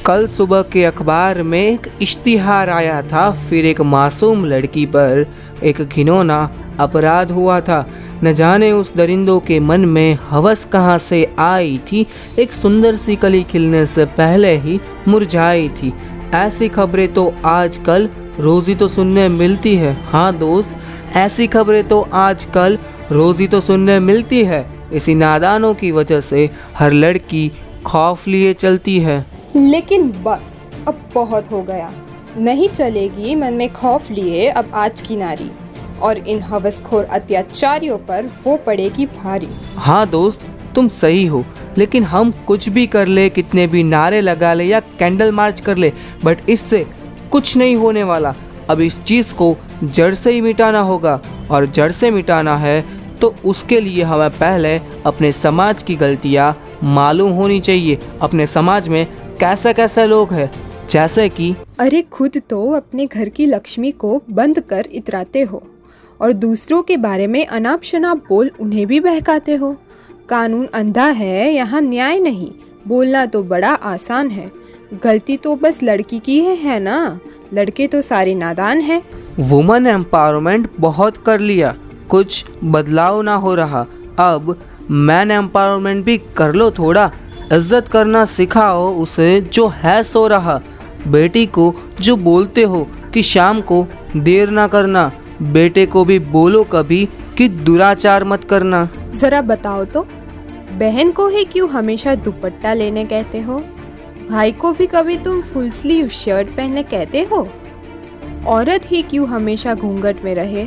कल सुबह के अखबार में एक इश्तिहार आया था, फिर एक मासूम लड़की पर एक घिनौना अपराध हुआ था। न जाने उस दरिंदों के मन में हवस कहाँ से आई थी, एक सुंदर सी कली खिलने से पहले ही मुरझाई थी। ऐसी खबरें तो आजकल रोज़ी तो सुनने मिलती है। हाँ दोस्त, ऐसी खबरें तो आजकल रोज़ी तो सुनने मिलती है। इसी नादानों की वजह से हर लड़की खौफ लिए चलती है। लेकिन बस अब बहुत हो गया, नहीं चलेगी मन में खौफ लिए अब आज की नारी, और इन हवसखोर अत्याचारियों पर वो पड़ेगी भारी। हाँ दोस्त, तुम सही हो, लेकिन हम कुछ भी कर ले, कितने भी नारे लगा ले या कैंडल मार्च कर ले, बट इससे कुछ नहीं होने वाला। अब इस चीज़ को जड़ से ही मिटाना होगा, और जड़ से मिटाना है तो उसके लिए हमें पहले अपने समाज की गलतियाँ मालूम होनी चाहिए। अपने समाज में कैसे कैसे लोग हैं, जैसे कि अरे खुद तो अपने घर की लक्ष्मी को बंद कर इतराते हो, और दूसरों के बारे में अनाप शनाप बोल उन्हें भी बहकाते हो। कानून अंधा है, यहाँ न्याय नहीं। बोलना तो बड़ा आसान है, गलती तो बस लड़की की है ना, लड़के तो सारे नादान हैं। वुमेन एम्पावरमेंट बहुत कर लिया, कुछ बदलाव ना हो रहा। अब मैन एम्पावरमेंट भी कर लो थोड़ा। इज्जत करना सिखाओ उसे जो है सो रहा। बेटी को जो बोलते हो कि शाम को देर ना करना, बेटे को भी बोलो कभी कि दुराचार मत करना। जरा बताओ तो, बहन को ही क्यों हमेशा दुपट्टा लेने कहते हो? भाई को भी कभी तुम फुल स्लीव शर्ट पहनने कहते हो? औरत ही क्यों हमेशा घूंघट में रहे?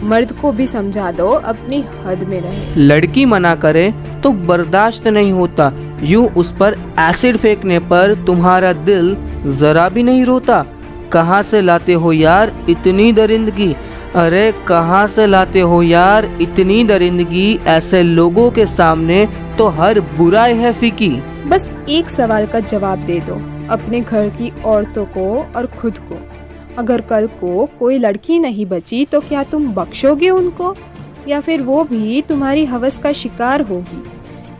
मर्द को भी समझा दो अपनी हद में रहे। लड़की मना करे तो बर्दाश्त नहीं होता, यूं उस पर एसिड फेंकने पर तुम्हारा दिल जरा भी नहीं रोता। कहाँ से लाते हो यार इतनी दरिंदगी? अरे कहाँ से लाते हो यार इतनी दरिंदगी? ऐसे लोगों के सामने तो हर बुराई है फीकी। बस एक सवाल का जवाब दे दो अपने घर की औरतों को और खुद को। अगर कल को कोई लड़की नहीं बची तो क्या तुम बख्शोगे उनको, या फिर वो भी तुम्हारी हवस का शिकार होगी?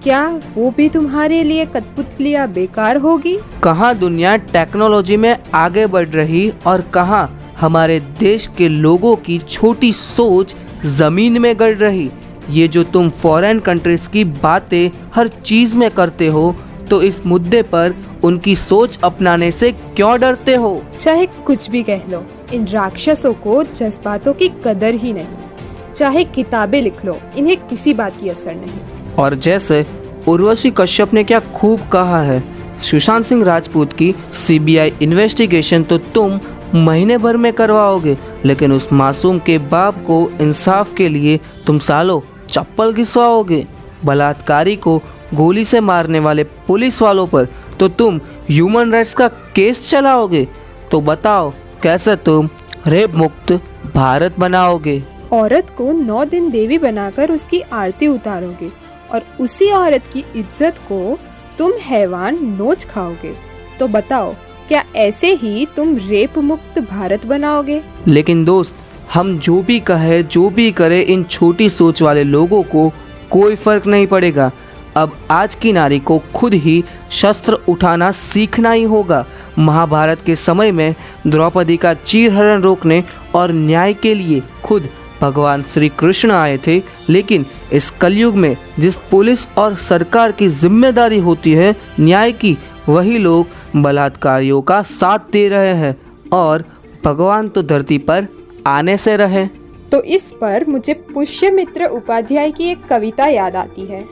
क्या वो भी तुम्हारे लिए कठपुतलियां बेकार होगी? कहाँ दुनिया टेक्नोलॉजी में आगे बढ़ रही, और कहाँ हमारे देश के लोगों की छोटी सोच जमीन में गड़ रही। ये जो तुम फॉरेन कंट्रीज की बातें हर चीज में करते हो, तो इस मुद्दे पर उनकी सोच अपनाने से क्यों डरते हो? चाहे कुछ भी कह लो, इन राक्षसों को जज्बातों की कदर ही नहीं। चाहे किताबें लिख लो, इन्हें किसी बात की असर नहीं। और जैसे उर्वशी कश्यप ने क्या खूब कहा है, सुशांत सिंह राजपूत की सीबीआई इन्वेस्टिगेशन तो तुम महीने भर में करवाओगे, लेकिन उस मासूम के बाप को इंसाफ के लिए तुम सालों चप्पल घिसवाओगे। बलात्कारी को गोली से मारने वाले पुलिस वालों पर तो तुम ह्यूमन राइट्स का केस चलाओगे। तो बताओ कैसे तुम रेप मुक्त भारत बनाओगे? औरत को 9 दिन देवी बनाकर उसकी आरती उतारोगे, और उसी औरत की इज्जत को तुम हैवान नोच खाओगे। तो बताओ क्या ऐसे ही तुम रेप मुक्त भारत बनाओगे? लेकिन दोस्त, हम जो भी कहे जो भी करे, इन छोटी सोच वाले लोगों को कोई फर्क नहीं पड़ेगा। अब आज की नारी को खुद ही शस्त्र उठाना सीखना ही होगा। महाभारत के समय में द्रौपदी का चीरहरण रोकने और न्याय के लिए खुद भगवान श्री कृष्ण आए थे, लेकिन इस कलयुग में जिस पुलिस और सरकार की जिम्मेदारी होती है न्याय की, वही लोग बलात्कारियों का साथ दे रहे हैं, और भगवान तो धरती पर आने से रहे। तो इस पर मुझे पुष्यमित्र उपाध्याय की एक कविता याद आती है।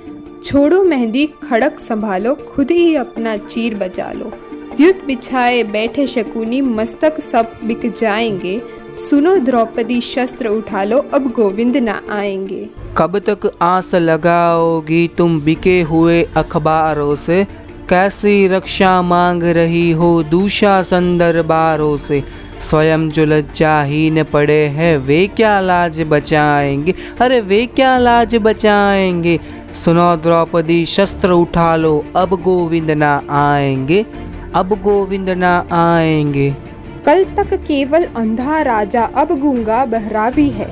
छोड़ो मेहंदी खड़क संभालो, खुद ही अपना चीर बचा लो। द्युत बिछाए बैठे शकुनी, मस्तक सब बिक जाएंगे। सुनो द्रौपदी शस्त्र उठा लो, अब गोविंद ना आएंगे। कब तक आस लगाओगी तुम बिके हुए अखबारों से? कैसी रक्षा मांग रही हो दुशासन दरबारों से? स्वयं जो लज्जाहीन पड़े हैं वे क्या लाज बचाएंगे? अरे वे क्या लाज बचाएंगे? सुनो द्रौपदी शस्त्र उठा लो, अब गोविंद ना आएंगे, अब गोविंद ना आएंगे। कल तक केवल अंधा राजा अब गूंगा बहरा भी है।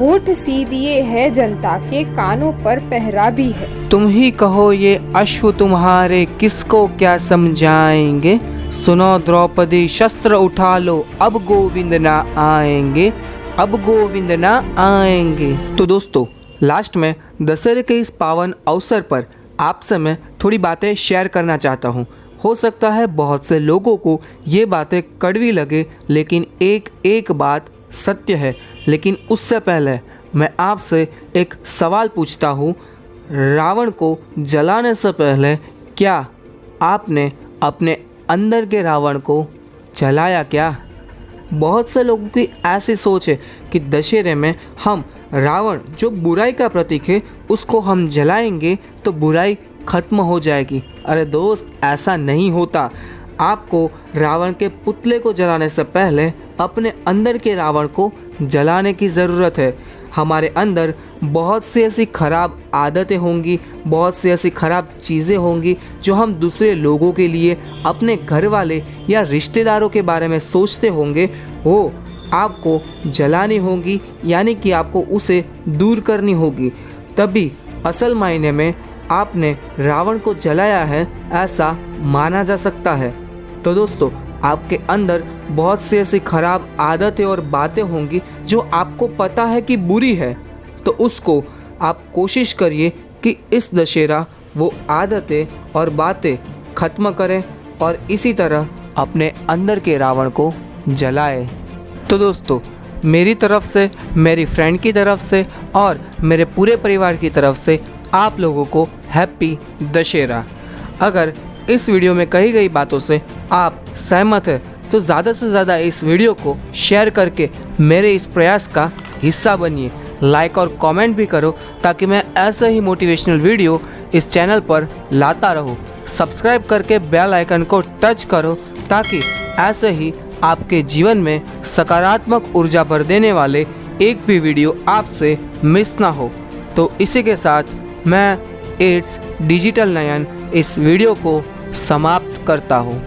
होठ सी दिए है जनता के, कानों पर पहरा भी है। तुम ही कहो ये अश्व तुम्हारे किसको क्या समझाएंगे। सुनो द्रौपदी शस्त्र उठा लो, अब गोविंद ना आएंगे, अब गोविंद ना आएंगे। तो दोस्तों, लास्ट में दशहरे के इस पावन अवसर पर आपसे मैं थोड़ी बातें शेयर करना चाहता हूँ। हो सकता है बहुत से लोगों को ये बातें कड़वी लगे, लेकिन एक एक बात सत्य है। लेकिन उससे पहले मैं आपसे एक सवाल पूछता हूँ, रावण को जलाने से पहले क्या आपने अपने अंदर के रावण को जलाया क्या? बहुत से लोगों की ऐसी सोच है कि दशहरे में हम रावण जो बुराई का प्रतीक है उसको हम जलाएंगे तो बुराई खत्म हो जाएगी। अरे दोस्त, ऐसा नहीं होता। आपको रावण के पुतले को जलाने से पहले अपने अंदर के रावण को जलाने की ज़रूरत है। हमारे अंदर बहुत सी ऐसी ख़राब आदतें होंगी, बहुत सी ऐसी ख़राब चीज़ें होंगी जो हम दूसरे लोगों के लिए, अपने घर वाले या रिश्तेदारों के बारे में सोचते होंगे, वो आपको जलानी होगी, यानी कि आपको उसे दूर करनी होगी। तभी असल मायने में आपने रावण को जलाया है ऐसा माना जा सकता है। तो दोस्तों, आपके अंदर बहुत सी ऐसी खराब आदतें और बातें होंगी जो आपको पता है कि बुरी है, तो उसको आप कोशिश करिए कि इस दशहरा वो आदतें और बातें ख़त्म करें और इसी तरह अपने अंदर के रावण को जलाए। तो दोस्तों, मेरी तरफ से, मेरी फ्रेंड की तरफ से और मेरे पूरे परिवार की तरफ से आप लोगों को हैप्पी दशहरा। अगर इस वीडियो में कही गई बातों से आप सहमत हैं तो ज़्यादा से ज़्यादा इस वीडियो को शेयर करके मेरे इस प्रयास का हिस्सा बनिए। लाइक और कमेंट भी करो ताकि मैं ऐसे ही मोटिवेशनल वीडियो इस चैनल पर लाता रहूं। सब्सक्राइब करके बेल आइकन को टच करो ताकि ऐसे ही आपके जीवन में सकारात्मक ऊर्जा भर देने वाले एक भी वीडियो आपसे मिस ना हो। तो इसी के साथ मैं इट्स डिजिटल नयन इस वीडियो को समाप्त करता हूँ।